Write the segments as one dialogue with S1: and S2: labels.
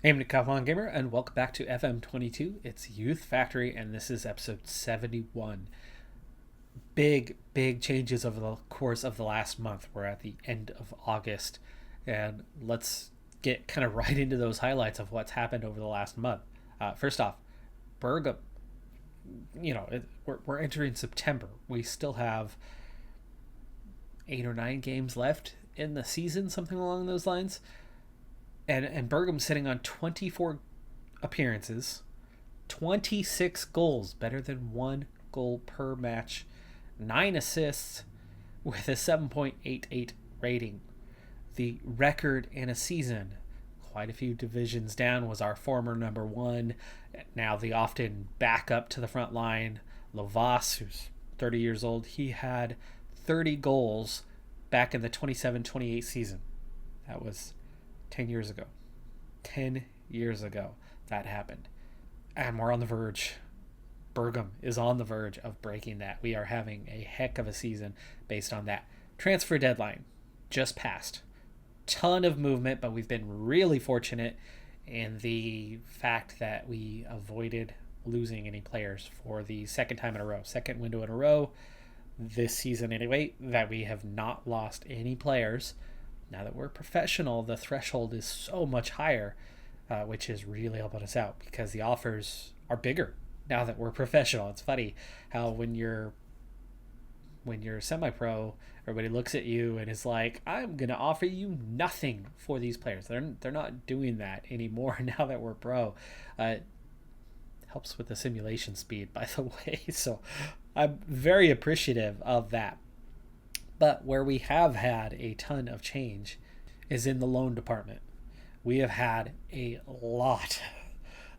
S1: I'm Decathlon Gamer, and welcome back to FM22. It's Youth Factory, and this is episode 71. Big changes over the course of the last month. We're at the end of August, and let's get kind of right into those highlights of what's happened over the last month. First off, Bergam. We're entering September. We still have 8 or 9 games left in the season, something along those lines. And Bergam's sitting on 24 appearances, 26 goals, better than 1 goal per match, 9 assists with a 7.88 rating. The record in a season, quite a few divisions down, was our former number one, now the often backup to the front line, Lovas, who's 30 years old. He had 30 goals back in the 27-28 season. That was 10 years ago. 10 years ago that happened. And we're on the verge. Bergam is on the verge of breaking that. We are having a heck of a season based on that. Transfer deadline just passed. Ton of movement, but we've been really fortunate in the fact that we avoided losing any players for the second time in a row. Second window in a row this season anyway, that we have not lost any players. Now that we're professional, the threshold is so much higher, which is really helping us out because the offers are bigger now that we're professional. It's funny how when you're semi-pro, everybody looks at you and is like, I'm going to offer you nothing for these players. They're not doing that anymore now that we're pro. Helps with the simulation speed, by the way. So I'm very appreciative of that. But where we have had a ton of change is in the loan department. We have had a lot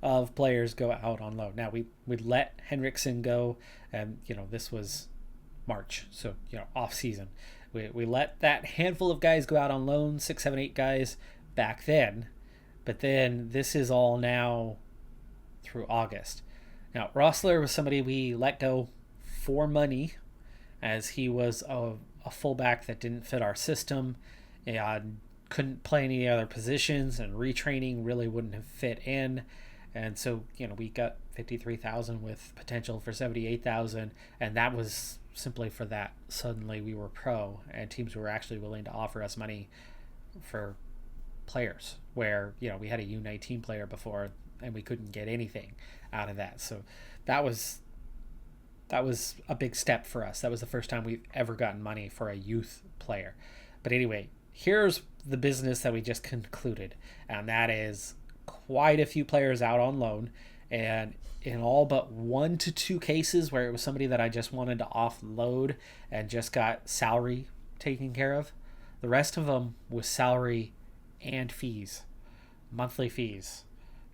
S1: of players go out on loan. Now we let Henriksen go, and this was March, so off season. We let that handful of guys go out on loan, 6, 7, 8 guys back then, but then this is all now through August. Now Rossler was somebody we let go for money, as he was a fullback that didn't fit our system and couldn't play any other positions, and retraining really wouldn't have fit in. And so we got 53,000 with potential for 78,000, and that was simply for that. Suddenly we were pro, and teams were actually willing to offer us money for players where we had a U19 player before and we couldn't get anything out of that. So that was a big step for us. That was the first time we've ever gotten money for a youth player. But anyway, here's the business that we just concluded, and that is quite a few players out on loan, and in all but 1 to 2 cases where it was somebody that I just wanted to offload and just got salary taken care of, the rest of them was salary and fees, monthly fees,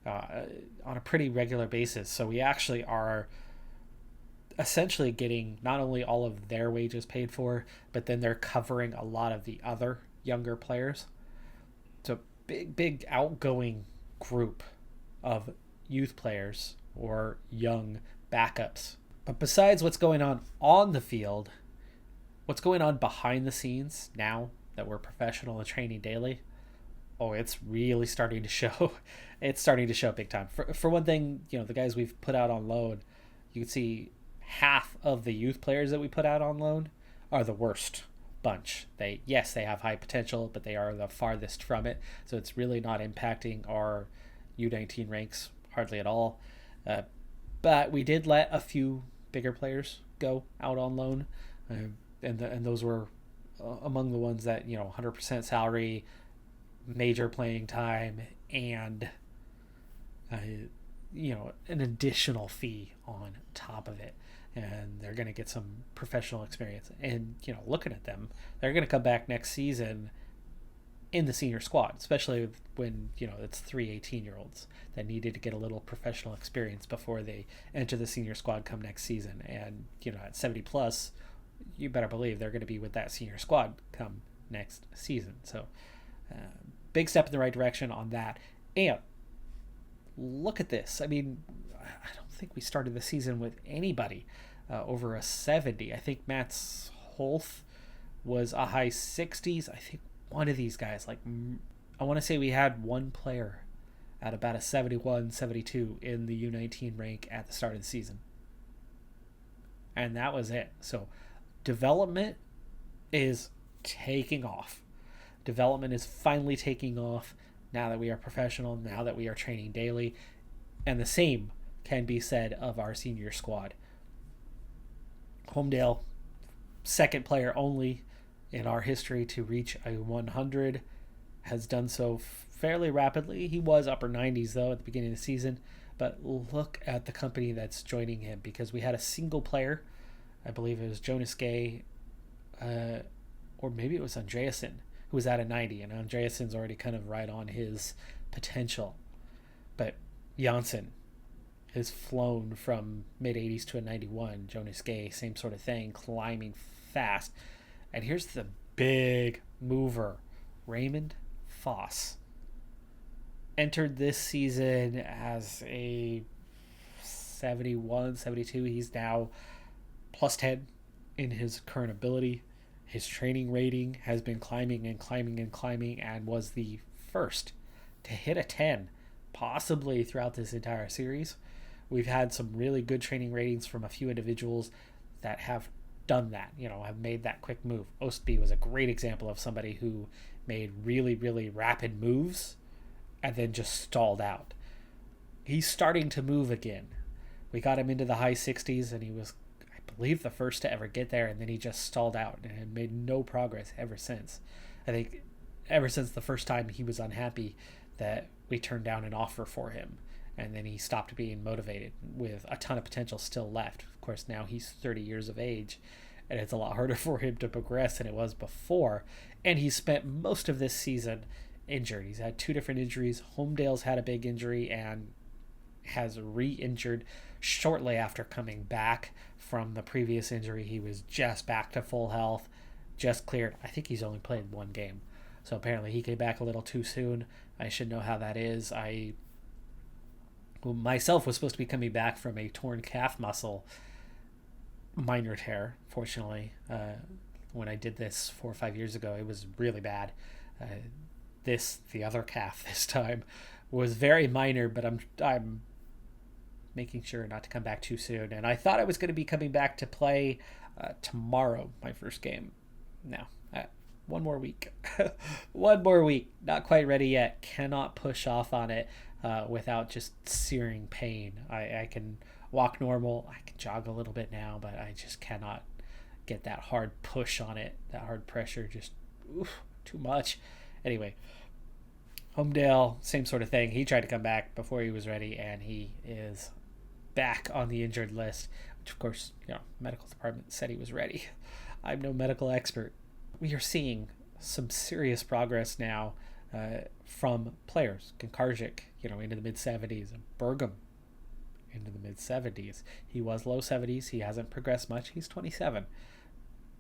S1: on a pretty regular basis. So we actually are essentially getting not only all of their wages paid for, but then they're covering a lot of the other younger players. It's a big outgoing group of youth players or young backups. But besides what's going on the field, what's going on behind the scenes now that we're professional and training daily, it's really starting to show. It's starting to show big time. For one thing, the guys we've put out on loan, you can see half of the youth players that we put out on loan are the worst bunch. They have high potential, but they are the farthest from it. So it's really not impacting our U19 ranks hardly at all. But we did let a few bigger players go out on loan, and those were among the ones that 100% salary, major playing time, and an additional fee on top of it. And they're going to get some professional experience. And, looking at them, they're going to come back next season in the senior squad, especially when, it's 3 18-year-olds that needed to get a little professional experience before they enter the senior squad come next season. And, at 70 plus, you better believe they're going to be with that senior squad come next season. So, big step in the right direction on that. And look at this. I mean, I don't think we started the season with anybody over a 70. I think Matt's Holth was a high 60s. I think one of these guys, I want to say we had one player at about a 71, 72 in the U19 rank at the start of the season. And that was it. So development is taking off. Development is finally taking off now that we are professional, now that we are training daily. And the same can be said of our senior squad. Homedale, second player only in our history to reach a 100, has done so fairly rapidly. He was upper 90s, though, at the beginning of the season. But look at the company that's joining him, because we had a single player, I believe it was Jonas Gay, or maybe it was Andreasen, who was at a 90, and Andreasen's already kind of right on his potential. But Janssen has flown from mid-80s to a 91. Jonas Gay, same sort of thing, climbing fast. And here's the big mover. Raymond Foss entered this season as a 71, 72. He's now plus 10 in his current ability. His training rating has been climbing and climbing and climbing, and was the first to hit a 10, possibly throughout this entire series. We've had some really good training ratings from a few individuals that have done that, have made that quick move. Ostby was a great example of somebody who made really, really rapid moves and then just stalled out. He's starting to move again. We got him into the high 60s, and he was, I believe, the first to ever get there, and then he just stalled out and made no progress ever since. I think ever since the first time he was unhappy that we turned down an offer for him, and then he stopped being motivated with a ton of potential still left. Of course, now he's 30 years of age, and it's a lot harder for him to progress than it was before. And he spent most of this season injured. He's had 2 different injuries. Homedale's had a big injury and has re-injured shortly after coming back from the previous injury. He was just back to full health, just cleared. I think he's only played 1 game. So apparently he came back a little too soon. I should know how that is. I myself was supposed to be coming back from a torn calf muscle minor tear. Fortunately, when I did this 4 or 5 years ago, it was really bad. The other calf this time was very minor, but I'm making sure not to come back too soon. And I thought I was going to be coming back to play tomorrow, my first game. No, 1 more week. 1 more week. Not quite ready yet. Cannot push off on it without just searing pain. I can walk normal. I can jog a little bit now, but I just cannot get that hard push on it. That hard pressure, just too much. Anyway, Homedale, same sort of thing. He tried to come back before he was ready, and he is back on the injured list, which of course, medical department said he was ready. I'm no medical expert. We are seeing some serious progress now from players. Kankarzik, into the mid-70s, and Bergam into the mid-70s. He was low 70s. He hasn't progressed much. He's 27.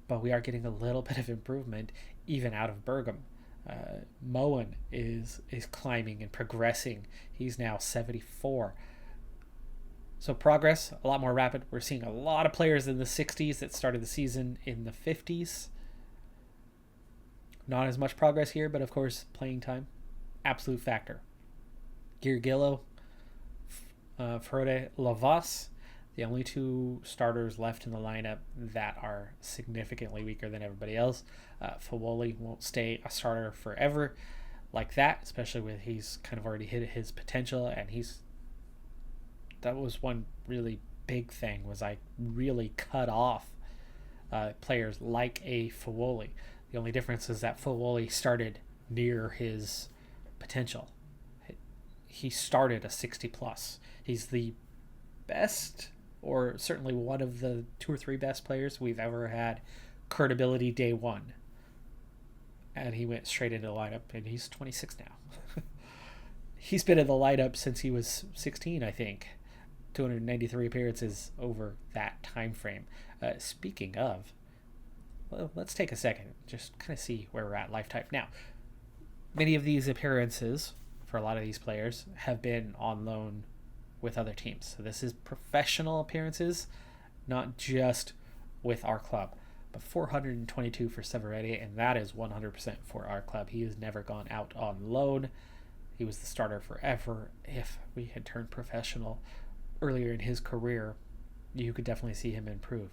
S1: But we are getting a little bit of improvement even out of Bergam. Moen is climbing and progressing. He's now 74. So progress, a lot more rapid. We're seeing a lot of players in the 60s that started the season in the 50s. Not as much progress here, but of course, playing time, absolute factor. Girgillo, Frode Lavas, the only 2 starters left in the lineup that are significantly weaker than everybody else. Fawoli won't stay a starter forever like that, especially with he's kind of already hit his potential, and that was one really big thing, was I really cut off players like a Fawoli. The only difference is that Fawoli started near his potential. He started a 60 plus. He's the best, or certainly one of the 2 or 3 best players we've ever had current ability day 1. And he went straight into the lineup, and he's 26 now. He's been in the lineup since he was 16, I think. 293 appearances over that time frame. Speaking of, well, let's take a second, just kind of see where we're at lifetime. Now, many of these appearances for a lot of these players have been on loan with other teams. So this is professional appearances, not just with our club. But 422 for Severetti, and that is 100% for our club. He has never gone out on loan. he was the starter forever. If we had turned professional earlier in his career, you could definitely see him improve.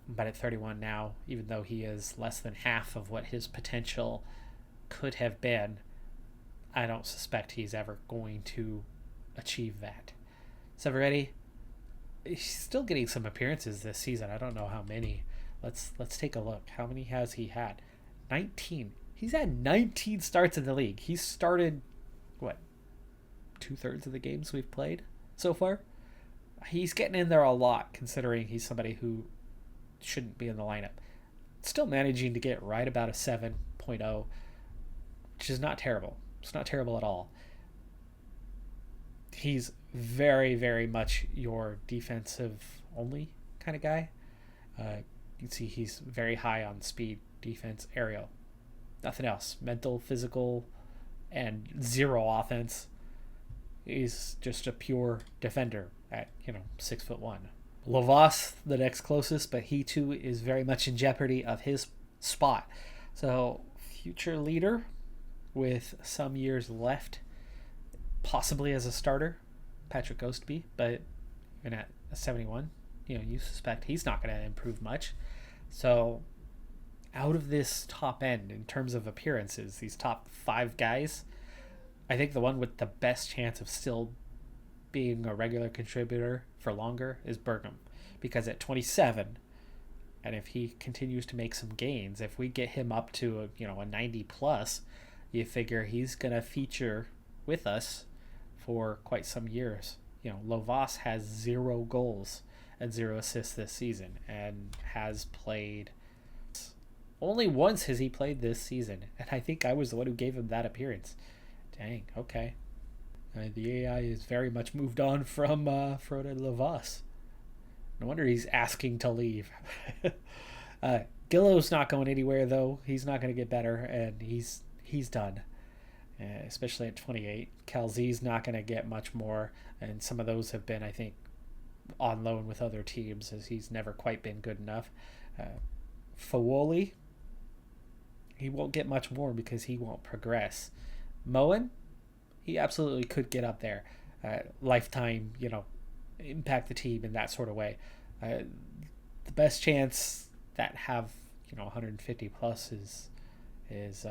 S1: But at 31 now, even though he is less than half of what his potential could have been, I don't suspect he's ever going to achieve that. Severetti, he's still getting some appearances this season. I don't know how many. Let's take a look. How many has he had? 19. He's had 19 starts in the league. He's started, what, 2/3 of the games we've played so far? He's getting in there a lot, considering he's somebody who shouldn't be in the lineup. Still managing to get right about a 7.0, which is not terrible. It's not terrible at all. He's very, very much your defensive only kind of guy. You can see he's very high on speed, defense, aerial. Nothing else. Mental, physical, and zero offense. He's just a pure defender at 6'1". Lovas, the next closest, but he too is very much in jeopardy of his spot. So future leader with some years left, possibly as a starter, Patrick Ghostby, but even at a 71, you suspect he's not going to improve much. So out of this top end, in terms of appearances, these top 5 guys, I think the one with the best chance of still being a regular contributor for longer is Bergam, because at 27, and if he continues to make some gains, if we get him up to a 90 plus, you figure he's going to feature with us for quite some years. Lovas has 0 goals and 0 assists this season, and has played only once has he played this season, and I think I was the one who gave him that appearance. Dang, okay. The AI is very much moved on from Frode Lovas. No wonder he's asking to leave. Gillo's not going anywhere, though. He's not going to get better, and he's done, especially at 28. Calze's not going to get much more, and some of those have been, I think, on loan with other teams, as he's never quite been good enough. Fawoli, he won't get much more because he won't progress. Moen, he absolutely could get up there. Lifetime, impact the team in that sort of way. The best chance that have 150 plus is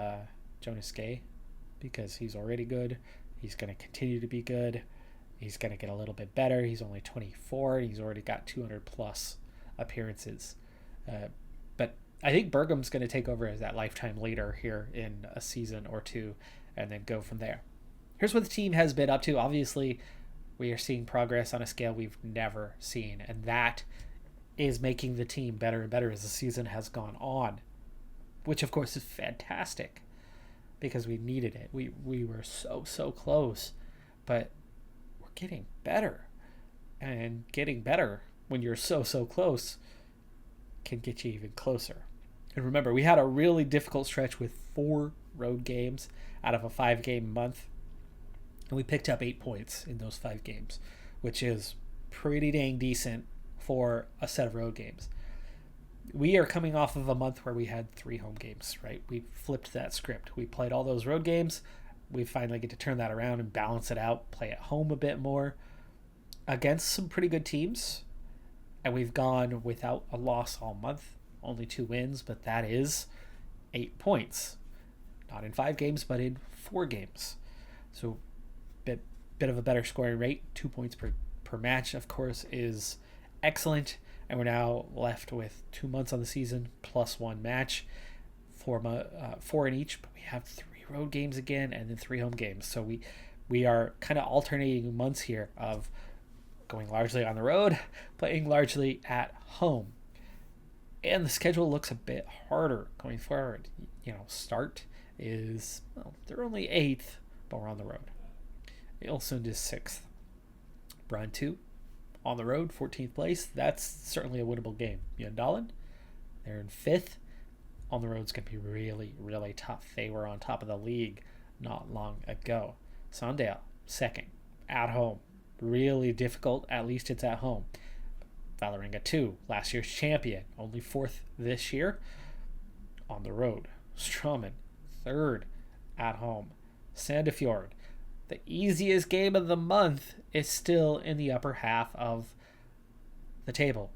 S1: Jonas Gay, because he's already good. He's going to continue to be good. He's going to get a little bit better. He's only 24 and he's already got 200 plus appearances. But I think Bergam's going to take over as that lifetime leader here in a season or two, and then go from there. Here's what the team has been up to. Obviously, we are seeing progress on a scale we've never seen, and that is making the team better and better as the season has gone on, which of course is fantastic because we needed it. We were so close, but we're getting better, and getting better when you're so close can get you even closer. And remember, we had a really difficult stretch with 4 road games out of a 5-game month, and we picked up 8 points in those 5 games, which is pretty dang decent for a set of road games. We are coming off of a month where we had 3 home games, right? We flipped that script. We played all those road games. We finally get to turn that around and balance it out, play at home a bit more against some pretty good teams. And we've gone without a loss all month, only 2 wins, but that is 8 points. Not in 5 games, but in 4 games. So bit of a better scoring rate. 2 points per match, of course, is excellent. And we're now left with 2 months on the season plus 1 match, 4 in each. But we have 3 road games again, and then 3 home games. So we are kind of alternating months here of going largely on the road, playing largely at home. And the schedule looks a bit harder going forward. Start is, they're only 8th, but we're on the road. Ilsund is 6th. Brun 2, on the road, 14th place. That's certainly a winnable game. Mjøndalen, they're in 5th. On the road is going to be really, really tough. They were on top of the league not long ago. Sandal, 2nd, at home. Really difficult, at least it's at home. Vålerenga 2, last year's champion, only 4th this year, on the road. Strømmen, 3rd, at home. Sandefjord. The easiest game of the month is still in the upper half of the table.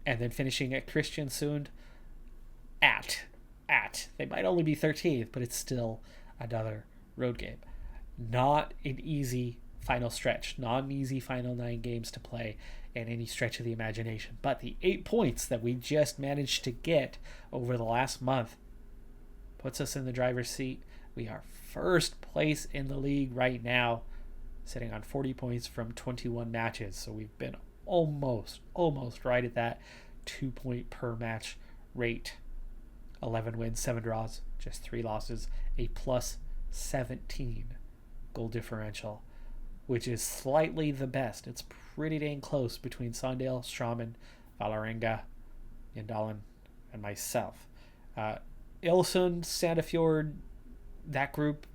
S1: And then finishing at Kristiansund at. They might only be 13th, but it's still another road game. Not an easy final stretch. Not an easy final 9 games to play in any stretch of the imagination. But the 8 points that we just managed to get over the last month puts us in the driver's seat. We are first place in the league right now, sitting on 40 points from 21 matches. So we've been almost right at that 2 point per match rate. 11 wins, 7 draws, just 3 losses, a plus 17 goal differential, which is slightly the best. It's pretty dang close between Sandal, Straumen, Vålerenga, Jindalen, and myself. Ilsund, Sandefjord, that group,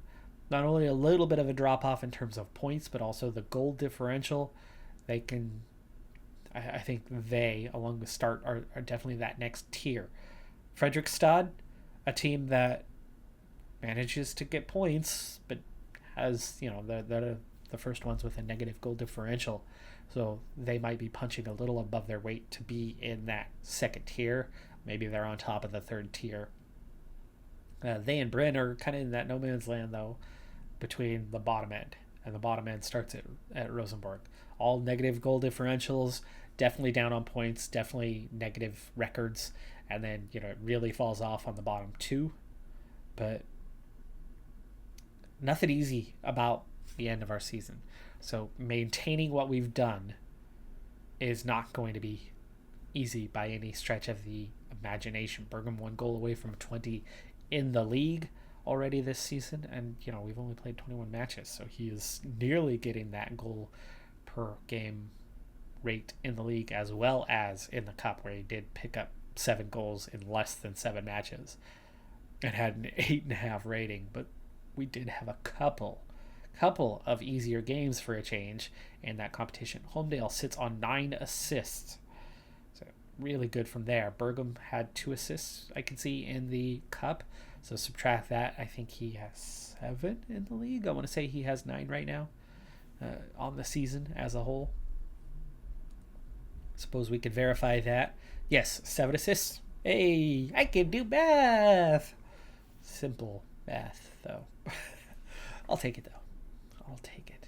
S1: not only a little bit of a drop-off in terms of points, but also the goal differential. They can, I think they, along with Start, are definitely that next tier. Fredrikstad, a team that manages to get points, but has, they're the first ones with a negative goal differential. So they might be punching a little above their weight to be in that second tier. Maybe they're on top of the third tier. They and Bryn are kind of in that no man's land, though, between the bottom end. And the bottom end starts at Rosenborg. All negative goal differentials, definitely down on points, definitely negative records. And then, it really falls off on the bottom 2. But nothing easy about the end of our season. So maintaining what we've done is not going to be easy by any stretch of the imagination. Bergam 1 goal away from 20 in the league already this season. And, we've only played 21 matches. So he is nearly getting that goal per game rate in the league, as well as in the cup, where he did pick up 7 goals in less than 7 matches and had an 8.5 rating. But we did have a couple of easier games for a change in that competition. Holmdale sits on 9 assists, so really good from there. Bergam had 2 assists, I can see, in the cup, so subtract that. I think he has 7 in the league. I want to say he has 9 right now on the season as a whole. Suppose we could verify that. Yes, 7 assists. Hey, I can do math. Simple math, though. I'll take it, though. I'll take it.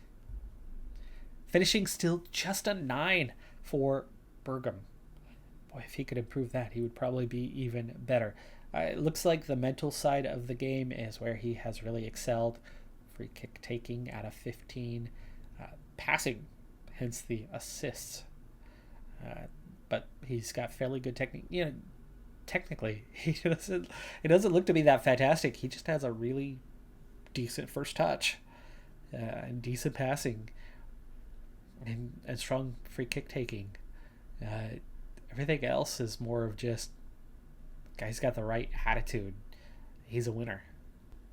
S1: Finishing still just a 9 for Bergam. Boy, if he could improve that, he would probably be even better. It looks like the mental side of the game is where he has really excelled. Free kick taking out of 15. Passing, hence the assists. But he's got fairly good technique. Technically, it doesn't look to be that fantastic. He just has a really decent first touch and decent passing and strong free kick taking. Everything else is more of just, guy's got the right attitude. He's a winner.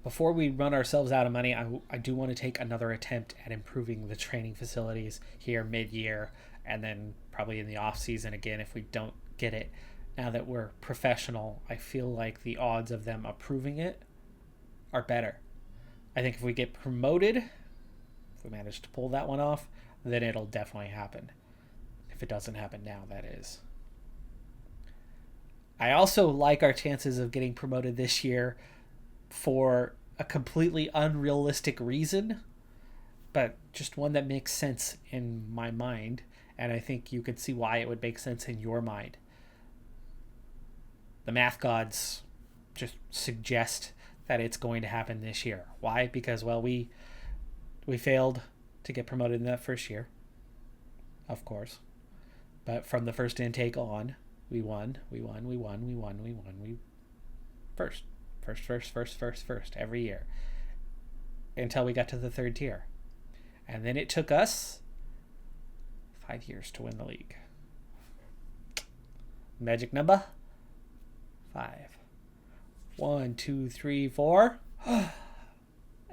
S1: Before we run ourselves out of money, I do want to take another attempt at improving the training facilities here mid-year, and then probably in the off season again if we don't get it. Now that we're professional, I feel like the odds of them approving it are better. I think if we get promoted, if we manage to pull that one off, then it'll definitely happen. If it doesn't happen now, that is. I also like our chances of getting promoted this year for a completely unrealistic reason, but just one that makes sense in my mind, and I think you could see why it would make sense in your mind. The math gods just suggest that it's going to happen this year. Why? Because, well, we failed to get promoted in that first year, of course. But from the first intake on, we won. First every year until we got to the third tier. And then it took us 5 years to win the league. Magic number 5. 1, 2, 3, 4.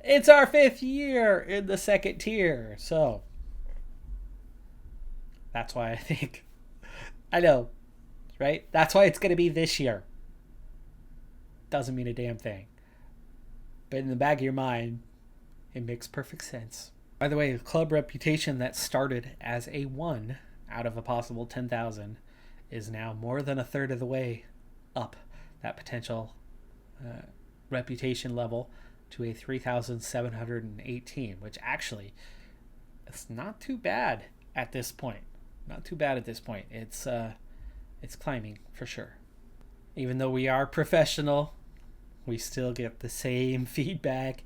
S1: It's our 5th year in the second tier. So that's why I think, I know, right? That's why it's going to be this year. Doesn't mean a damn thing. But in the back of your mind, It makes perfect sense. By the way, a club reputation that started as a 1 out of a possible 10,000 is now more than a third of the way up that potential reputation level to a 3,718, which actually it's not too bad at this point. Not too bad at this point. It's climbing for sure. Even though we are professional, we still get the same feedback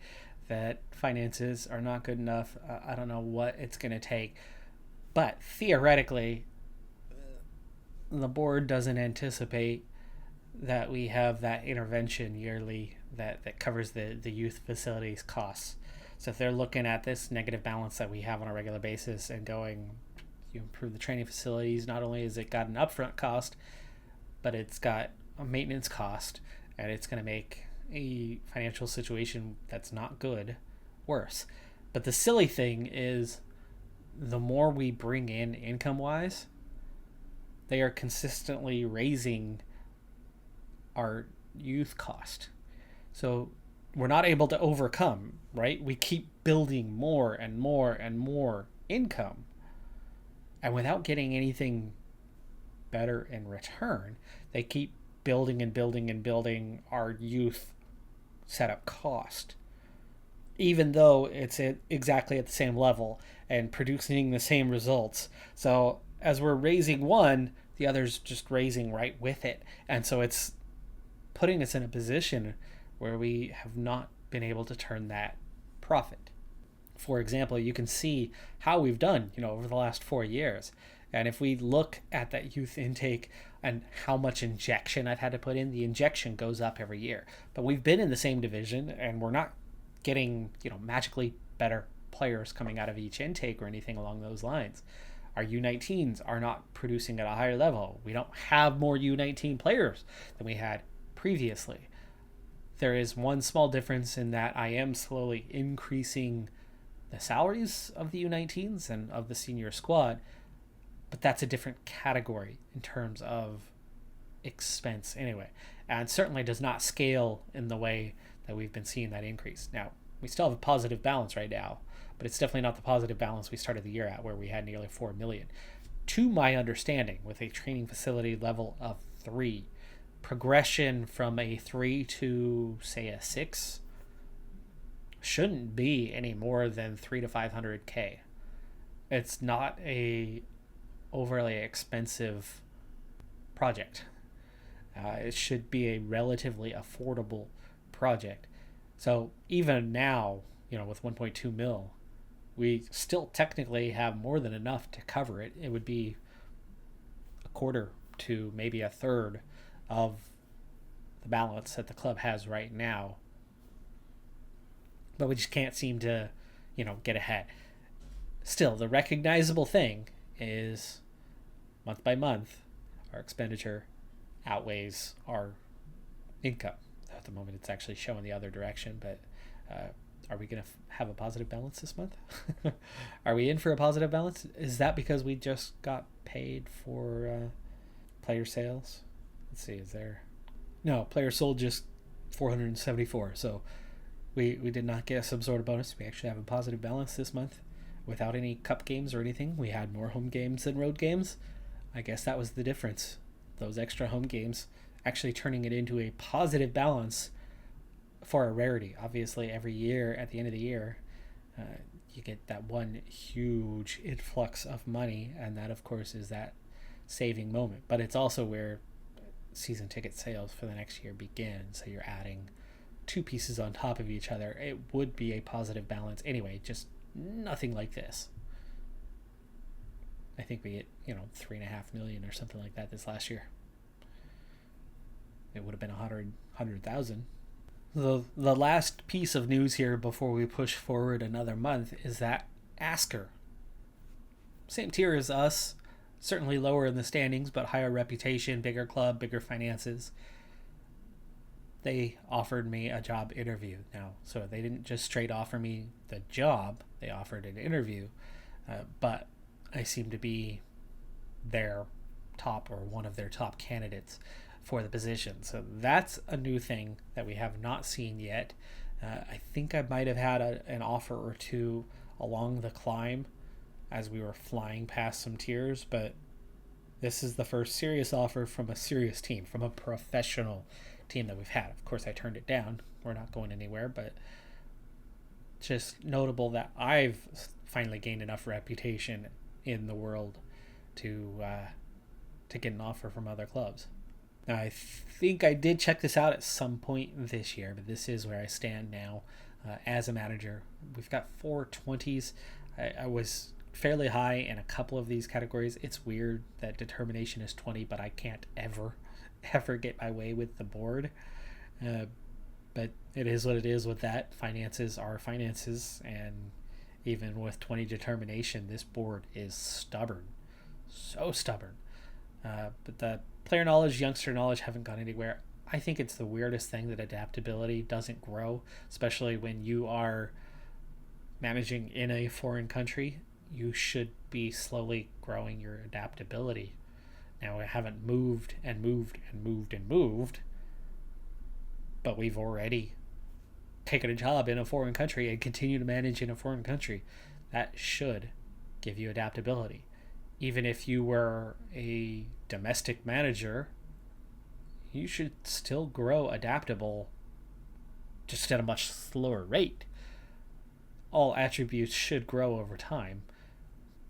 S1: that finances are not good enough. I don't know what it's going to take. But theoretically, the board doesn't anticipate that we have that intervention yearly that covers the youth facilities costs. So if they're looking at this negative balance that we have on a regular basis and going, you improve the training facilities, not only has it got an upfront cost, but it's got a maintenance cost, and it's going to make a financial situation that's not good worse. But the silly thing is, the more we bring in income-wise, they are consistently raising our youth cost. So we're not able to overcome, right? We keep building more and more and more income, and without getting anything better in return, they keep building and building and building our youth setup cost, even though it's exactly at the same level and producing the same results. So as we're raising one, the other's just raising right with it. And so it's putting us in a position where we have not been able to turn that profit. For example, you can see how we've done, over the last 4 years. And if we look at that youth intake and how much injection I've had to put in, the injection goes up every year. But we've been in the same division, and we're not getting, magically better players coming out of each intake or anything along those lines. Our U19s are not producing at a higher level. We don't have more U19 players than we had previously. There is one small difference in that I am slowly increasing the salaries of the U19s and of the senior squad, but that's a different category in terms of expense anyway, and certainly does not scale in the way that we've been seeing that increase. Now, we still have a positive balance right now, but it's definitely not the positive balance we started the year at, where we had nearly 4 million. To my understanding, with a training facility level of 3, progression from a 3 to, say, a 6 shouldn't be any more than 3 to 500K. It's not a overly expensive project. It should be a relatively affordable project. So even now, with 1.2 mil, we still technically have more than enough to cover it. It would be a quarter to maybe a third of the balance that the club has right now. But we just can't seem to, get ahead. Still, the recognizable thing is, month by month, our expenditure outweighs our income. At the moment, it's actually showing the other direction, but are we going to have a positive balance this month? Are we in for a positive balance? Is that because we just got paid for player sales? Let's see, No, player sold just 474, so we did not get some sort of bonus. We actually have a positive balance this month without any cup games or anything. We had more home games than road games. I guess that was the difference. Those extra home games actually turning it into a positive balance for a rarity. Obviously, every year at the end of the year, you get that one huge influx of money, and that, of course, is that saving moment. But it's also where season ticket sales for the next year begin, so you're adding 2 pieces on top of each other. It would be a positive balance anyway, just nothing like this. I think we hit, 3.5 million or something like that this last year. It would have been 100,000. The last piece of news here before we push forward another month is that Asker, same tier as us, certainly lower in the standings, but higher reputation, bigger club, bigger finances. They offered me a job interview now. So they didn't just straight offer me the job, they offered an interview, but I seem to be their top, or one of their top candidates for the position. So that's a new thing that we have not seen yet. I think I might have had an offer or two along the climb as we were flying past some tiers, but this is the first serious offer from a serious team, from a professional team that we've had. Of course, I turned it down. We're not going anywhere, but just notable that I've finally gained enough reputation in the world to get an offer from other clubs. Now, I think I did check this out at some point this year, but this is where I stand now as a manager. We've got 420s. I was fairly high in a couple of these categories. It's weird that determination is 20, but I can't ever get my way with the board. But it is what it is with that. Finances are finances, and even with 20 determination, this board is stubborn. So stubborn. But the player knowledge, youngster knowledge haven't gone anywhere. I think it's the weirdest thing that adaptability doesn't grow, especially when you are managing in a foreign country. You should be slowly growing your adaptability. Now, I haven't moved, but we've already taken a job in a foreign country and continue to manage in a foreign country. That should give you adaptability. Even if you were a domestic manager, you should still grow adaptable, just at a much slower rate. All attributes should grow over time,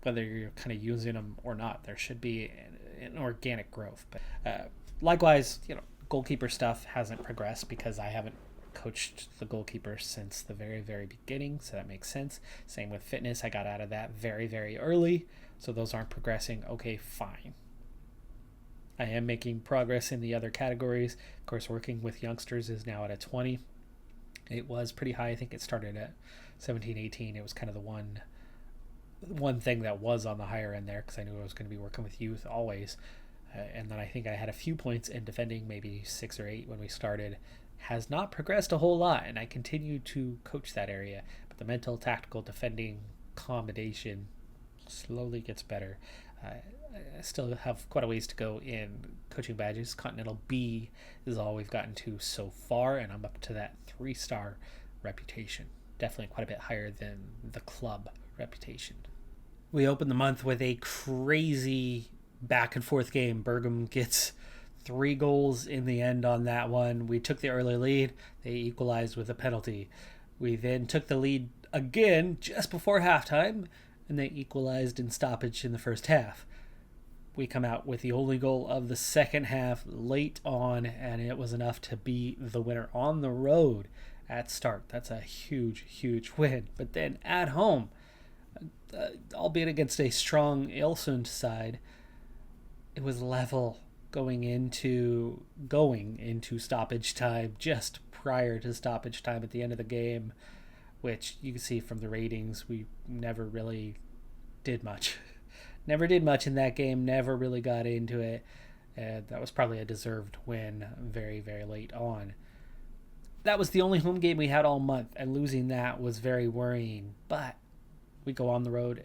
S1: whether you're kind of using them or not. There should be an organic growth. But likewise, goalkeeper stuff hasn't progressed because I haven't coached the goalkeeper since the very, very beginning, so that makes sense. Same with fitness. I got out of that very, very early, so those aren't progressing. Okay, fine. I am making progress in the other categories. Of course, working with youngsters is now at a 20. It was pretty high. I think it started at 17, 18. It was kind of the one thing that was on the higher end there, because I knew I was going to be working with youth always. And then I think I had a few points in defending, maybe 6 or 8 when we started. Has not progressed a whole lot, and I continue to coach that area. But the mental, tactical, defending combination slowly gets better. I still have quite a ways to go in coaching badges. Continental B is all we've gotten to so far, and I'm up to that 3-star reputation. Definitely quite a bit higher than the club reputation. We open the month with a crazy back and forth game. Bergam gets 3 goals in the end on that one. We took the early lead. They equalized with a penalty. We then took the lead again just before halftime, and they equalized in stoppage in the first half. We come out with the only goal of the second half late on, and it was enough to be the winner on the road at start. That's a huge, huge win. But then at home, albeit against a strong Ilsund side, it was level going into stoppage time, just prior to stoppage time at the end of the game, which you can see from the ratings, we never really did much. Never did much in that game, never really got into it. That was probably a deserved win very, very late on. That was the only home game we had all month, and losing that was very worrying. But we go on the road.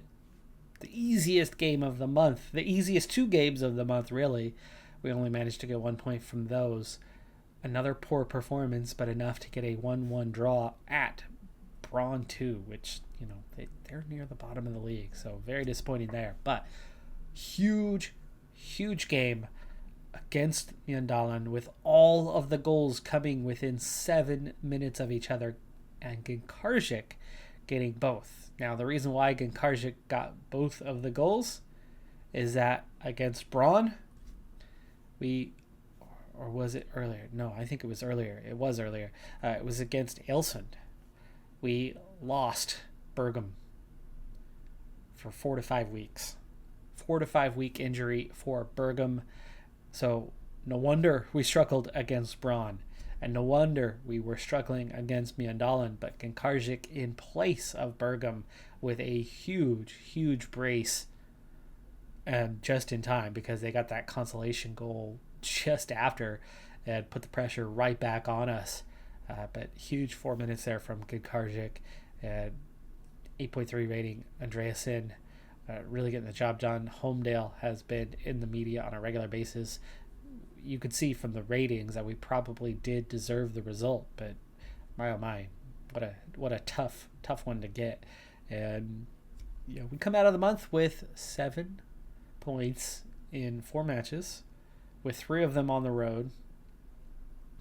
S1: The easiest game of the month, the easiest 2 games of the month, really. We only managed to get 1 point from those. Another poor performance, but enough to get a 1-1 draw at Braun 2, which, they're near the bottom of the league. So very disappointing there. But huge, huge game against Mjøndalen, with all of the goals coming within 7 minutes of each other, and Genkarzik getting both. Now, the reason why Genkarzik got both of the goals is that against Braun, or was it earlier? No, I think it was earlier. It was earlier. It was against Ilsund. We lost Bergam for 4 to 5 weeks. 4 to 5 week injury for Bergam. So no wonder we struggled against Braun. And no wonder we were struggling against Mjøndalen. But Genkarzik in place of Bergam with a huge, huge brace. And just in time, because they got that consolation goal just after and put the pressure right back on us. But huge 4 minutes there from Genkarzik. 8.3 rating. Andreasen really getting the job done. Homedale has been in the media on a regular basis. You could see from the ratings that we probably did deserve the result, but my oh my, What a tough one to get. And we come out of the month with 7 points in 4 matches, with 3 of them on the road,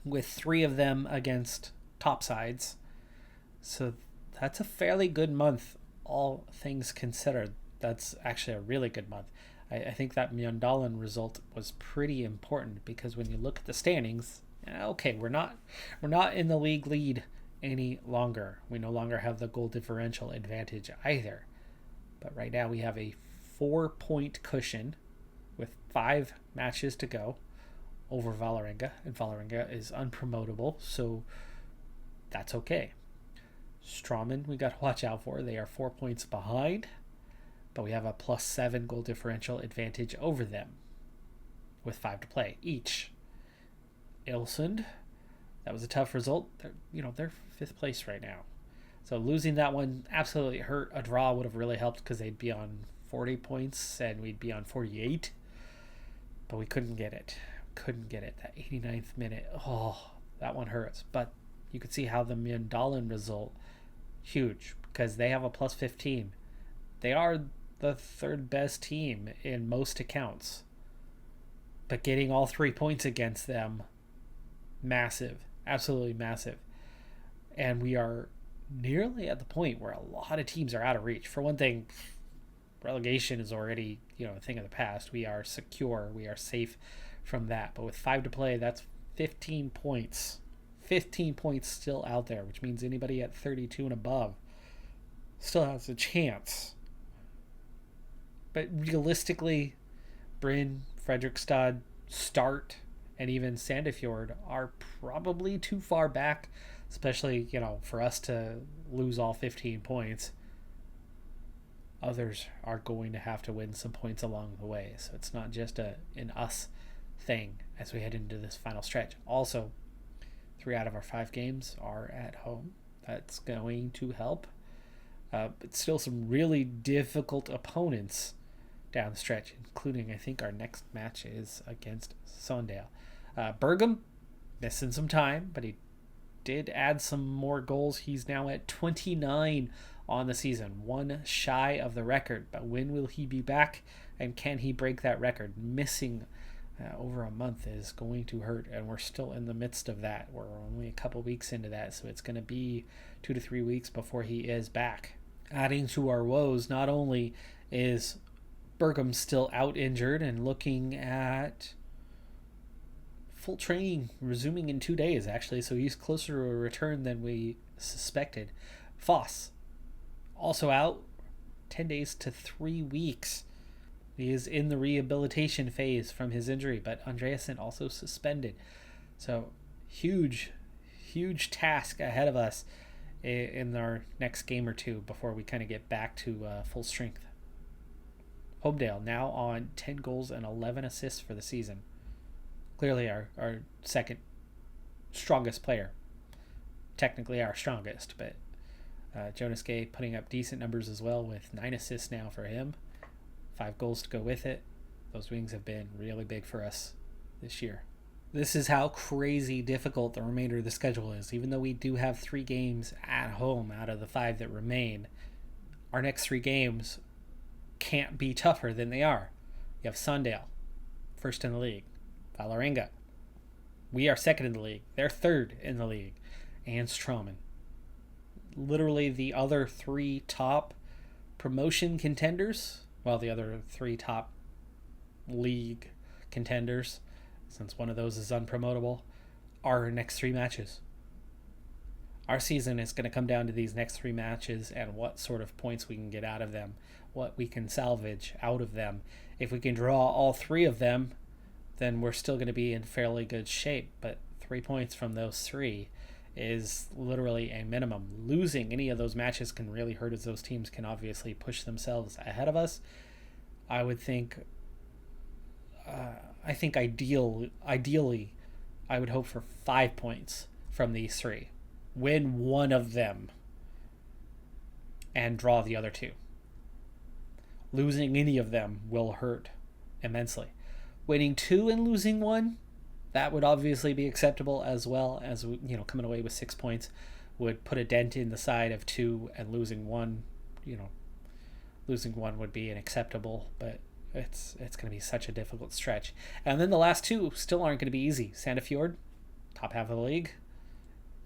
S1: with 3 of them against top sides. So that's a fairly good month, all things considered. That's actually a really good month. I think that Mjøndalen result was pretty important, because when you look at the standings, okay, we're not in the league lead any longer. We no longer have the goal differential advantage either. But right now we have a 4-point cushion with 5 matches to go over Vålerenga, and Vålerenga is unpromotable, so that's okay. Strømmen we got to watch out for. They are 4 points behind, but we have a +7 goal differential advantage over them with 5 to play each. Ilsund, that was a tough result. They're 5th place right now. So losing that one absolutely hurt. A draw would have really helped, because they'd be on 40 points and we'd be on 48. But we couldn't get it. That 89th minute. Oh, that one hurts. But you could see how the Mjøndalen result, huge, because they have a +15. They are the 3rd best team in most accounts. But getting all 3 points against them, massive. Absolutely massive. And we are nearly at the point where a lot of teams are out of reach. For one thing, relegation is already a thing of the past. We are secure. We are safe from that. But with 5 to play, that's 15 points. 15 points still out there, which means anybody at 32 and above still has a chance. But realistically, Bryn, Fredrikstad, Start, and even Sandefjord are probably too far back, especially, for us to lose all 15 points. Others are going to have to win some points along the way. So it's not just an us thing as we head into this final stretch. Also, 3 out of our 5 games are at home. That's going to help. But still some really difficult opponents down the stretch, including, I think, our next match is against Sandal. Bergum, missing some time, but he did add some more goals. He's now at 29 on the season, 1 shy of the record. But when will he be back, and can he break that record? Missing over a month is going to hurt, and we're still in the midst of that. We're only a couple weeks into that, so it's going to be 2 to 3 weeks before he is back. Adding to our woes, not only is Bergum still out injured and looking at full training resuming in 2 days, actually, so he's closer to a return than we suspected. Foss, also out 10 days to 3 weeks. He is in the rehabilitation phase from his injury, but Andreasen also suspended. So huge task ahead of us in our next game or two before we kind of get back to full strength. Homedale now on 10 goals and 11 assists for the season. Clearly our second strongest player. Technically our strongest, but Jonas Gay putting up decent numbers as well with 9 assists now for him. 5 goals to go with it. Those wings have been really big for us this year. This is how crazy difficult the remainder of the schedule is. Even though we do have 3 games at home out of the 5 that remain, our next 3 games can't be tougher than they are. You have Sandal, first in the league. Vålerenga, we are second in the league. They're third in the league. And Strømmen. Literally the other 3 top promotion contenders, well, the other 3 top league contenders, since one of those is unpromotable, are our next 3 matches. Our season is going to come down to these next 3 matches and what sort of points we can get out of them, what we can salvage out of them. If we can draw all 3 of them, then we're still going to be in fairly good shape. But 3 points from those 3 is literally a minimum. Losing any of those matches can really hurt, as those teams can obviously push themselves ahead of us. I would think, ideally, I would hope for 5 points from these 3. Win one of them and draw the other 2. Losing any of them will hurt immensely. Winning 2 and losing 1, that would obviously be acceptable, as well as, coming away with 6 points. would put a dent in the side of 2, and losing 1, losing 1 would be unacceptable, but it's going to be such a difficult stretch. And then the last 2 still aren't going to be easy. Sandefjord, top half of the league.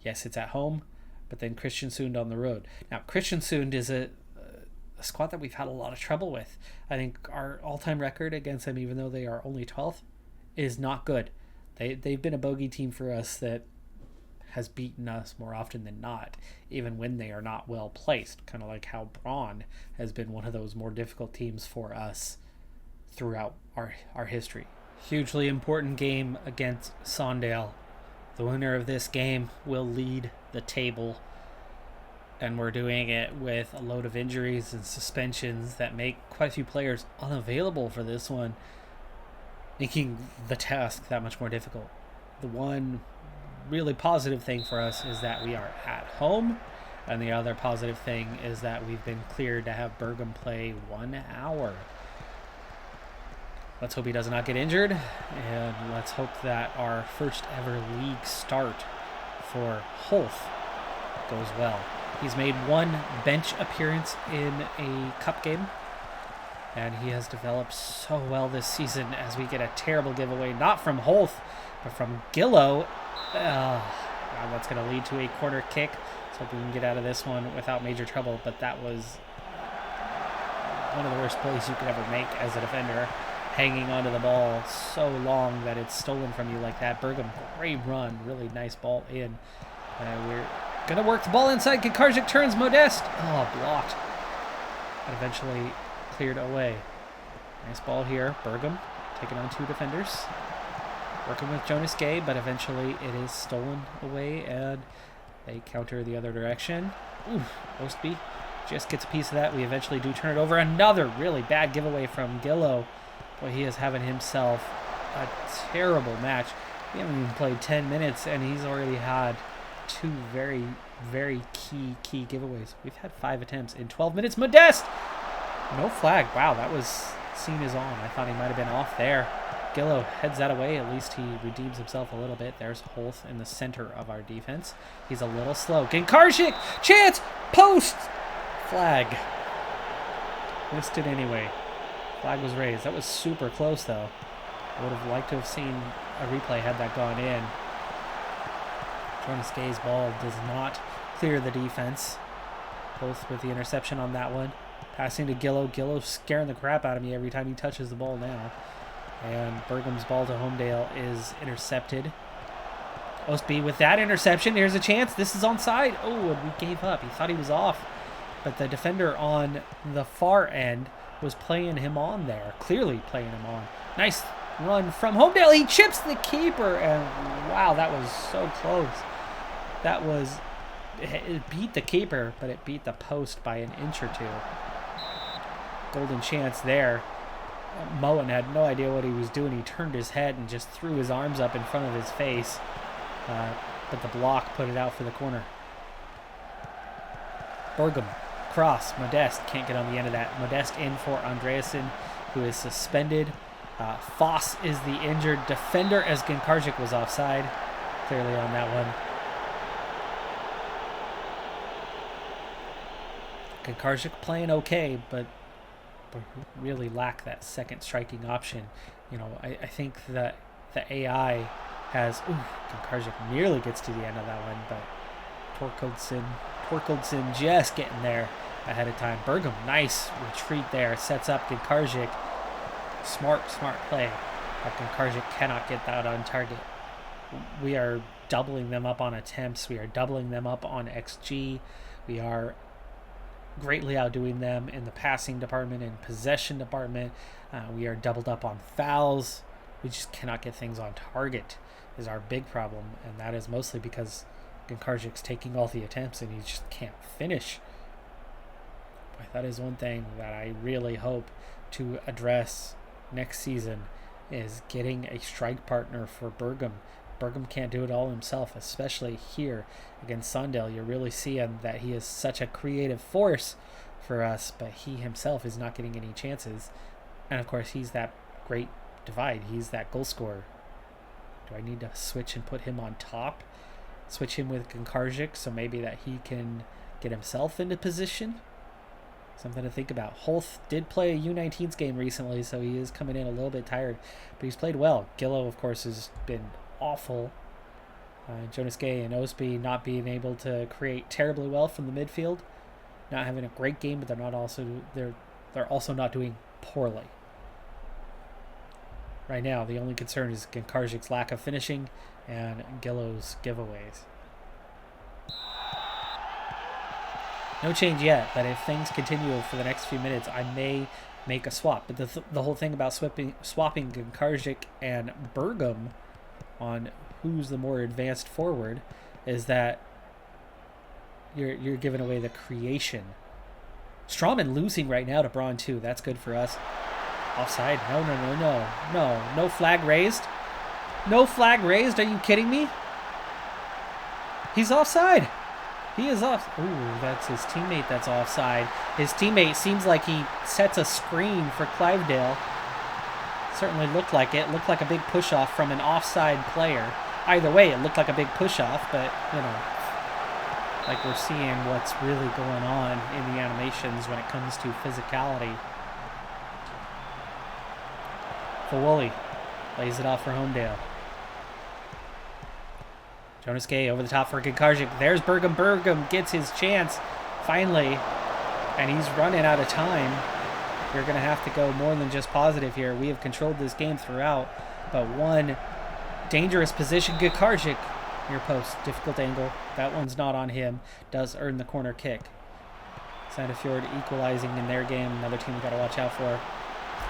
S1: Yes, it's at home, but then Kristiansund on the road. Now, Kristiansund is a squad that we've had a lot of trouble with. I think our all-time record against them, even though they are only 12th, is not good. They've been a bogey team for us that has beaten us more often than not, even when they are not well placed, kind of like how Braun has been one of those more difficult teams for us throughout our history. Hugely important game against Sandal. The winner of this game will lead the table, and we're doing it with a load of injuries and suspensions that make quite a few players unavailable for this one, making the task that much more difficult. The one really positive thing for us is that we are at home, and the other positive thing is that we've been cleared to have Bergum play 1 hour. Let's hope he does not get injured, and let's hope that our first ever league start for Holth goes well. He's made 1 bench appearance in a cup game, and he has developed so well this season as we get a terrible giveaway, not from Holth, but from Gillow. That's going to lead to a corner kick. Let's hope we can get out of this one without major trouble, but that was one of the worst plays you could ever make as a defender, hanging onto the ball so long that it's stolen from you like that. Bergum, great run, really nice ball in. We're going to work the ball inside. Kinkarzik turns, Modest. Blocked. But eventually cleared away. Nice ball here. Bergum taking on 2 defenders. Working with Jonas Gay, but eventually it is stolen away, and they counter the other direction. Ostby just gets a piece of that. We eventually do turn it over. Another really bad giveaway from Gillow. Boy, he is having himself a terrible match. We haven't even played 10 minutes, and he's already had 2 very, very key giveaways. We've had 5 attempts in 12 minutes. Modest! No flag. Wow, that was seen as on. I thought he might have been off there. Gillow heads that away. At least he redeems himself a little bit. There's Holth in the center of our defense. He's a little slow. Ginkarzik! Chance! Post! Flag. Missed it anyway. Flag was raised. That was super close, though. I would have liked to have seen a replay had that gone in. Jonas Gay's ball does not clear the defense. Both with the interception on that one. Passing to Gillow. Gillow's scaring the crap out of me every time he touches the ball now. And Bergum's ball to Homedale is intercepted. Ostby with that interception. Here's a chance. This is onside. And we gave up. He thought he was off. But the defender on the far end was playing him on there. Clearly playing him on. Nice run from Homedale. He chips the keeper. And wow, that was so close. That was... It beat the keeper, but it beat the post by an inch or 2. Golden chance there. Mullen had no idea what he was doing. He turned his head and just threw his arms up in front of his face. But the block put it out for the corner. Bergum, cross, Modest can't get on the end of that. Modest in for Andreasen, who is suspended. Foss is the injured defender as Ginkarzik was offside. Clearly on that one. Ginkarzik playing okay, but really lack that second striking option. I think that the AI has... Ginkarzik nearly gets to the end of that one, but Torkeldsen just getting there ahead of time. Bergum, nice retreat there. Sets up Ginkarzik. Smart play. But Ginkarzik cannot get that on target. We are doubling them up on attempts. We are doubling them up on XG. We are greatly outdoing them in the passing department and possession department. We are doubled up on fouls. We just cannot get things on target is our big problem, and that is mostly because Ginkarzik's taking all the attempts and he just can't finish. But that is one thing that I really hope to address next season, is getting a strike partner for Bergum. Bergum can't do it all himself, especially here against Sandal. You're really seeing that he is such a creative force for us, but he himself is not getting any chances. And of course, he's that great divide. He's that goal scorer. Do I need to switch and put him on top switch him with Gunkarzik, so maybe that he can get himself into position. Something to think about. Holth did play a U19s game recently, so he is coming in a little bit tired, but he's played well. Gillow, of course, has been awful. Jonas Gay and Osby not being able to create terribly well from the midfield, not having a great game, but they're also not doing poorly. Right now, the only concern is Gunkarzik's lack of finishing and Gillow's giveaways. No change yet, but if things continue for the next few minutes, I may make a swap. But the whole thing about swapping Gunkarzik and Bergam on who's the more advanced forward is that you're giving away the creation. Strawman losing right now to Braun too. That's good for us. Offside? No flag raised. No flag raised. Are you kidding me? He's offside. He is off. Ooh, that's his teammate that's offside. His teammate seems like he sets a screen for Clivedale. Certainly looked like it. Looked like a big push-off from an offside player. Either way, it looked like a big push-off, but, like we're seeing what's really going on in the animations when it comes to physicality. Fawoli lays it off for Homedale. Jonas Gay over the top for Gunkarzik. There's Bergam. Bergam gets his chance finally, and he's running out of time. We're going to have to go more than just positive here. We have controlled this game throughout, but one dangerous position. Gunkarzik near post. Difficult angle. That one's not on him. Does earn the corner kick. Sandefjord equalizing in their game. Another team we've got to watch out for.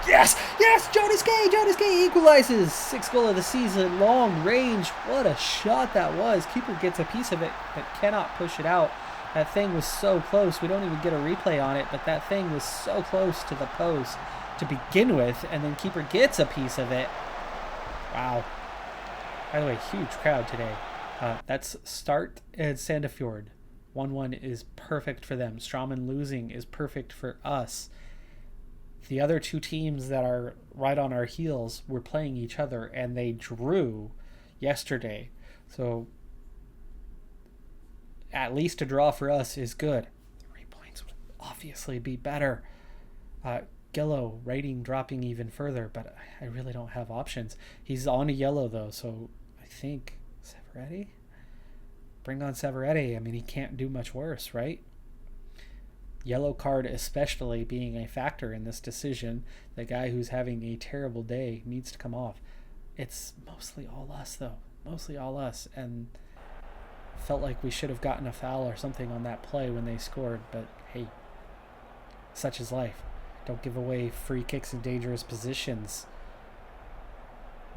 S1: Yes! Yes! Jonas Gay! Jonas Gay equalizes! 6th goal of the season. Long range. What a shot that was. Keeper gets a piece of it, but cannot push it out. That thing was so close. We don't even get a replay on it, but that thing was so close to the post to begin with, and then keeper gets a piece of it. Wow. By the way, huge crowd today. That's Start and Sandefjord. 1-1 is perfect for them. Strawman losing is perfect for us. The other two teams that are right on our heels were playing each other, and they drew yesterday. So at least a draw for us is good. 3 points would obviously be better. Gillow rating dropping even further, but I really don't have options. He's on a yellow though, so I think Severetti? Bring on Severetti. I mean, he can't do much worse, right? Yellow card especially being a factor in this decision. The guy who's having a terrible day needs to come off. It's mostly all us though. Mostly all us. And felt like we should have gotten a foul or something on that play when they scored. But hey, such is life. Don't give away free kicks in dangerous positions.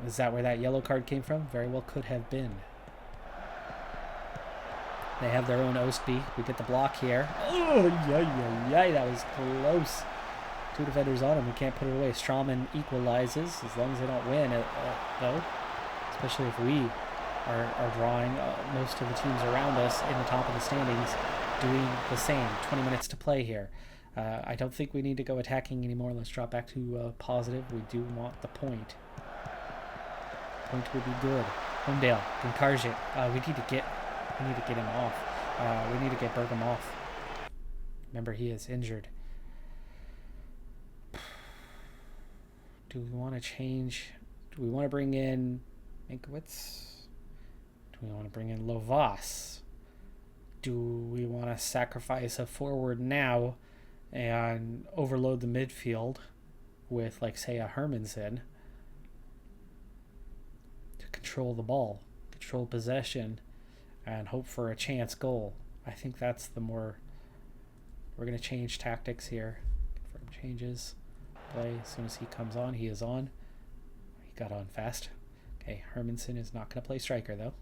S1: Is that where that yellow card came from? Very well could have been. They have their own Ostby. We get the block here. Oh, yay, that was close. 2 defenders on him. We can't put it away. Strawman equalizes as long as they don't win, though. Especially if we are drawing most of the teams around us in the top of the standings doing the same. 20 minutes to play here. I don't think we need to go attacking anymore. Let's drop back to positive. We do want the point. Point would be good. Homedale, Gunkarzik. We need to get him off. We need to get Bergam off. Remember, he is injured. Do we want to change? Do we want to bring in Minkowitz? Do we want to bring in Lovas? Do we want to sacrifice a forward now and overload the midfield with, like, say, a Hermansen to control the ball, control possession, and hope for a chance goal? I think that's the more... We're going to change tactics here. Confirm changes. Play. As soon as he comes on, he is on. He got on fast. Okay, Hermansen is not going to play striker, though.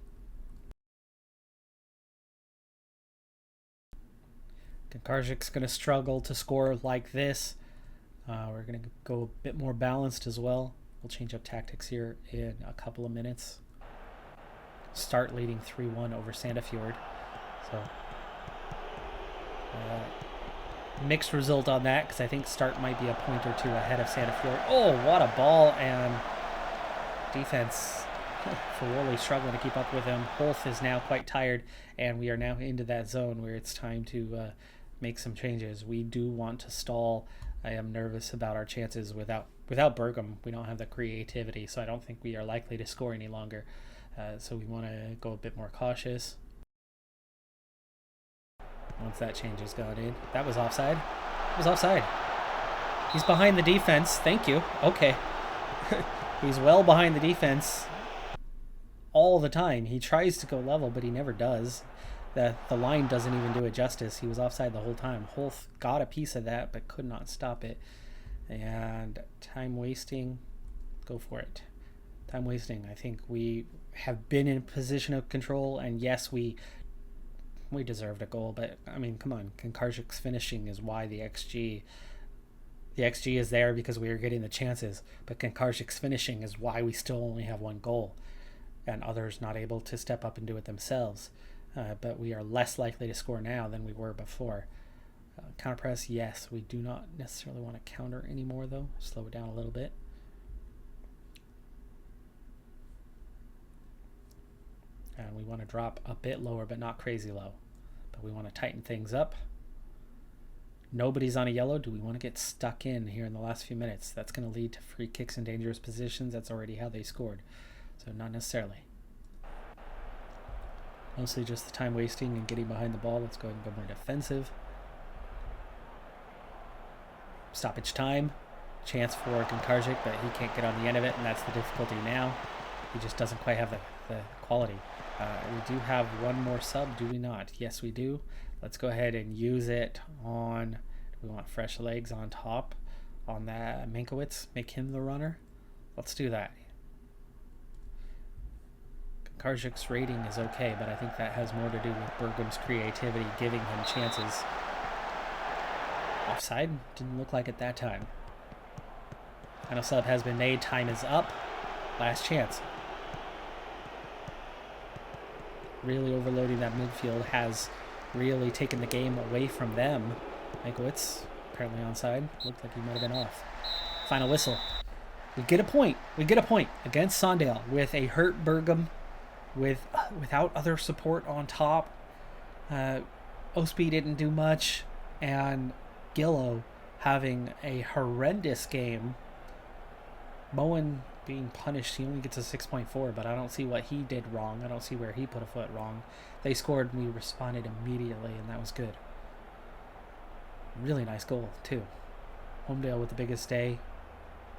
S1: Gunkarzik's going to struggle to score like this. We're going to go a bit more balanced as well. We'll change up tactics here in a couple of minutes. Start leading 3-1 over Sandefjord. So, mixed result on that, because I think Start might be a point or two ahead of Sandefjord. Oh, what a ball, and defense Ferroli struggling to keep up with him. Holth is now quite tired, and we are now into that zone where it's time to make some changes. We do want to stall. I am nervous about our chances without Bergam. We don't have the creativity, so I don't think we are likely to score any longer. So we want to go a bit more cautious. Once that change has gone in. That was offside. It was offside. He's behind the defense. Thank you. Okay. He's well behind the defense all the time. He tries to go level, but he never does. The line doesn't even do it justice. He was offside the whole time. Holth got a piece of that, but could not stop it. And time wasting, go for it. Time wasting. I think we have been in a position of control, and yes, we deserved a goal, but I mean, come on. Kankarczyk's finishing is why the XG is there, because we are getting the chances, but Kankarczyk's finishing is why we still only have one goal, and others not able to step up and do it themselves. But we are less likely to score now than we were before. Counter press, yes. We do not necessarily want to counter anymore, though. Slow it down a little bit. And we want to drop a bit lower, but not crazy low. But we want to tighten things up. Nobody's on a yellow. Do we want to get stuck in here in the last few minutes? That's going to lead to free kicks in dangerous positions. That's already how they scored. So not necessarily. Mostly just the time wasting and getting behind the ball. Let's go ahead and go more defensive. Stoppage time. Chance for Kankarczyk, but he can't get on the end of it, and that's the difficulty now. He just doesn't quite have the quality. We do have one more sub, do we not? Yes, we do. Let's go ahead and use it on... We want fresh legs on top on that Minkowitz. Make him the runner. Let's do that. Kankarczyk's rating is okay, but I think that has more to do with Bergam's creativity, giving him chances. Offside? Didn't look like it that time. Final sub has been made. Time is up. Last chance. Really overloading that midfield has really taken the game away from them. Minkowitz, apparently onside. Looked like he might have been off. Final whistle. We get a point. We get a point against Sandal with a hurt Bergam, without other support on top. Osby didn't do much, and Gillo having a horrendous game. Moen being punished, he only gets a 6.4, but I don't see what he did wrong. I don't see where he put a foot wrong. They scored and we responded immediately, and that was good. Really nice goal, too. Homedale with the biggest day.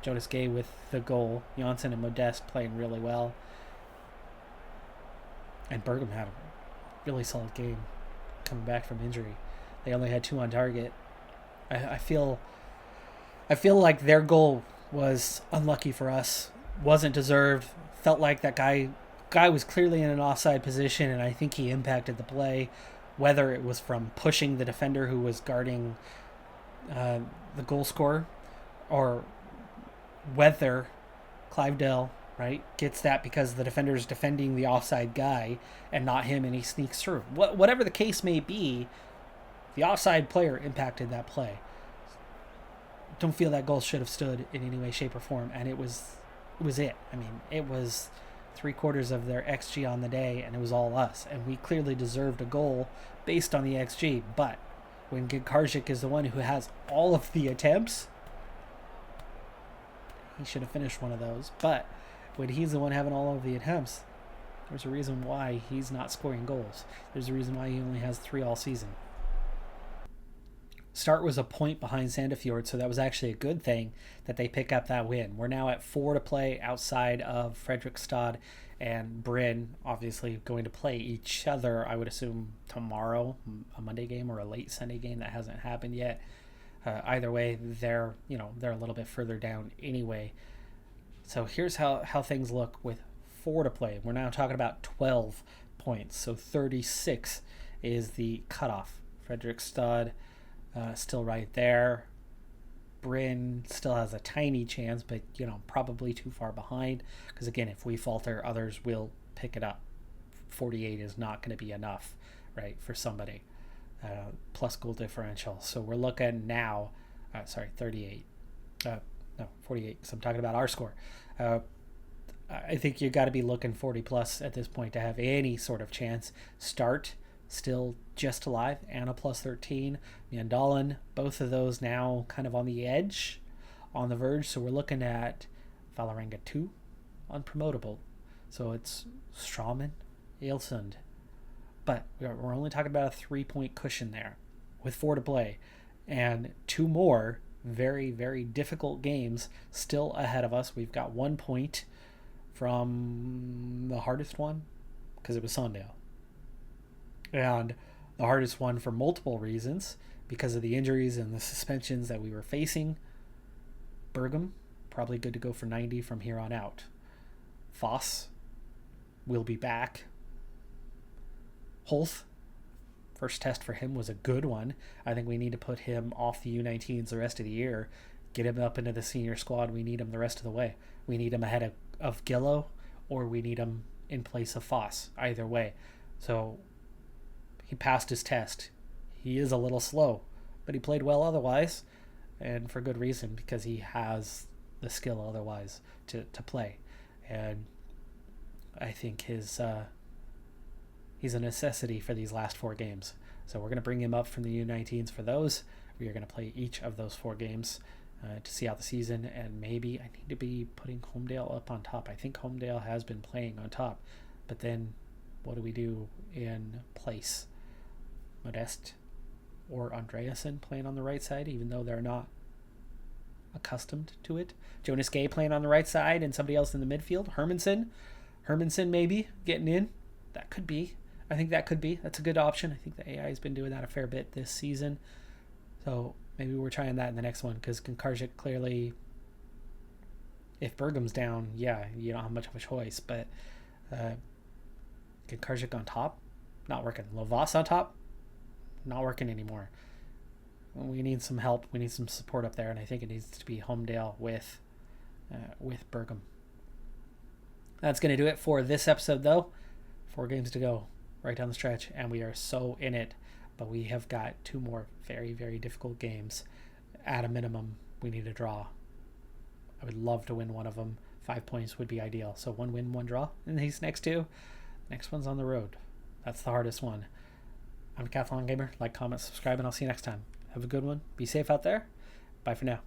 S1: Jonas Gay with the goal. Janssen and Modeste playing really well. And Bergam had a really solid game coming back from injury. They only had 2 on target. I feel like their goal was unlucky for us. Wasn't deserved. Felt like that guy was clearly in an offside position, and I think he impacted the play, whether it was from pushing the defender who was guarding the goal scorer, or whether Clivedale, right, gets that because the defender is defending the offside guy and not him, and he sneaks through. Whatever the case may be, the offside player impacted that play. Don't feel that goal should have stood in any way, shape, or form, and it was it. I mean, it was 3/4 of their XG on the day, and it was all us, and we clearly deserved a goal based on the XG. But when Kankarczyk is the one who has all of the attempts, he should have finished one of those. But when he's the one having all of the attempts, there's a reason why he's not scoring goals. There's a reason why he only has 3 all season. Start was a point behind Sandefjord, so that was actually a good thing that they pick up that win. We're now at 4 to play outside of Fredrikstad and Bryn, obviously going to play each other, I would assume, tomorrow, a Monday game or a late Sunday game. That hasn't happened yet. Either way, they're a little bit further down anyway. So here's how things look with 4 to play. We're now talking about 12 points, so 36 is the cutoff. Fredrikstad still right there. Bryn still has a tiny chance, but probably too far behind, because again, if we falter, others will pick it up. 48 is not going to be enough, right, for somebody, plus goal differential. So we're looking now 38 no 48, because I'm talking about our score. I think you got to be looking 40 plus at this point to have any sort of chance. Start still just alive, Anna plus 13, Mandalin, both of those now kind of on the edge, on the verge. So we're looking at Valaranga 2, unpromotable. So it's Strawman, Ailsund. But we're only talking about a 3-point cushion there with 4 to play. And 2 more very, very difficult games still ahead of us. We've got 1 point from the hardest one because it was Sandal. And the hardest one for multiple reasons because of the injuries and the suspensions that we were facing. Bergam, probably good to go for 90 from here on out. Voss will be back. Holth, first test for him was a good one. I think we need to put him off the U19s the rest of the year, get him up into the senior squad. We need him the rest of the way. We need him ahead of Gillow, or we need him in place of Voss, either way. So he passed his test. He is a little slow, but he played well otherwise, and for good reason, because he has the skill otherwise to play. And I think he's a necessity for these last 4 games. So we're going to bring him up from the U19s for those. We are going to play each of those 4 games to see out the season, and maybe I need to be putting Homedale up on top. I think Homedale has been playing on top, but then what do we do in place? Modeste or Andreasen playing on the right side, even though they're not accustomed to it. Jonas Gay playing on the right side and somebody else in the midfield. Hermanson maybe getting in. That could be. I think that could be. That's a good option. I think the AI has been doing that a fair bit this season. So maybe we're trying that in the next one, because Kankarzik clearly, if Bergam's down, yeah, you don't have much of a choice. But Kankarzik on top, not working. Lovas on top, not working anymore. We need some help. We need some support up there, and I think it needs to be Homedale with Bergam. That's going to do it for this episode, though. 4 games to go right down the stretch, and we are so in it. But we have got 2 more very, very difficult games. At a minimum, we need a draw. I would love to win one of them. 5 points would be ideal. So 1 win, 1 draw in these next 2. Next one's on the road. That's the hardest one. I'm a Decathlon Gamer. Like, comment, subscribe, and I'll see you next time. Have a good one. Be safe out there. Bye for now.